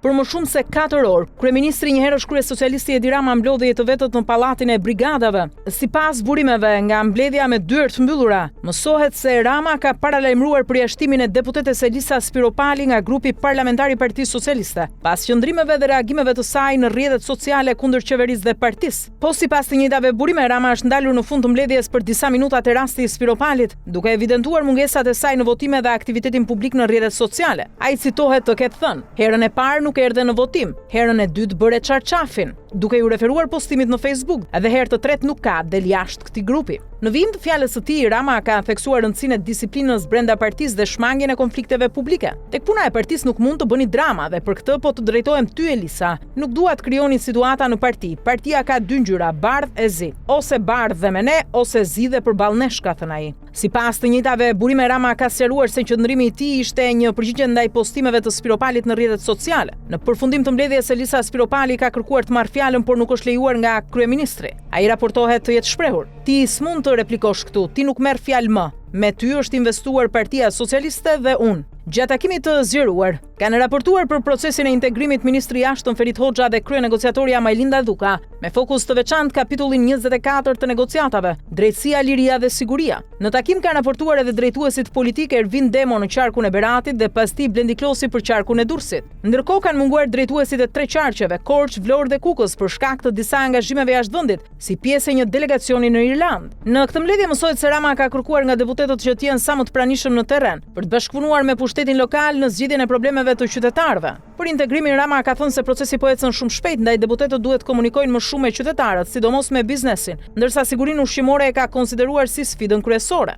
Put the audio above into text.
Për më shumë se 4 orë, kryeministri njëherësh krye socialisti Edi Rama mblodhi të vetët në pallatin e brigadave. Sipas burimeve nga mbledhja me dyert mbyllura, mësohet se Rama ka paralajmëruar përjashtimin e deputetes Elisa Spiropali nga grupi parlamentar i Partisë Socialiste, pas qëndrimeve dhe reagimeve të saj në rrjetet sociale kundër qeverisë dhe partisë. Po sipas të njëjtave burime, Rama është ndalur në fund të mbledhjes për disa minuta te rasti i Spiropalit, duke evidentuar mungesat e saj në votime dhe aktivitetin publik në rrjetet sociale. Ai citohet të ketë thënë: "Herën e parë nuk erdhe në votim, herën e dytë bëre çarçafin", duke ju referuar postimit në Facebook, edhe herë të tretë nuk ka del jashtë këtij grupi. Në vijim të fjalës së tij, Rama ka theksuar rëndësinë e disiplinës brenda partisë dhe shmangjen e konflikteve publike. Tek puna e partisë nuk mund të bëni drama dhe për këtë po të drejtohem ty Elisa. Nuk dua të krijoni situata në parti. Partia ka dy ngjyra, bardh e zi. Ose bardh dhe me ne, ose zi dhe përballë nesh, ka thënë ai. Sipas të njëjtave burime, Rama ka sqaruar se qëndrimi i tij ishte një përgjigje ndaj postimeve të Spiropalit në rrjetet sociale. Në përfundim të mbledhjes, Elisa Spiropali ka kërkuar të marrë fjalën, por nuk është lejuar nga kryeministri. Ai raportohet të jetë shprehur: "Ti s'mund të replikosh këtu, ti nuk merr fjalë më. Me ty është investuar Partia Socialiste dhe unë." Gjatë takimit të zgjeruar, kanë raportuar për procesin e integrimit ministri i jashtëm Ferit Hoxha dhe kryenegociatorja Majlinda Dhuka, me fokus të veçantë kapitullin 24 të negociatave, drejtësia, liria dhe siguria. Në takim kanë raportuar edhe drejtuesit politik Ervin Demo në qarkun e Beratit dhe pas tij Blendi Klosi për qarkun e Durrësit. Ndërkohë kanë munguar drejtuesit e 3 qarqeve, Korçë, Vlorë dhe Kukës, për shkak të disa angazhimeve jashtëvendit, si pjesë e një delegacioni në Irlandë. Në këtë mbledhje mësohet se Rama ka kërkuar nga deputetët që të jenë sa më të pranishëm në terren, për të bashkëpunuar me pushtetin lokal në zgjidhjen e problemeve të qytetarëve. Për integrimin, Rama ka thënë se procesi po ecën shumë shpejt, ndaj deputetët duhet komunikojnë më shumë me qytetarët, sidomos me biznesin, ndërsa sigurinë ushqimore e ka konsideruar si sfidën kryesore.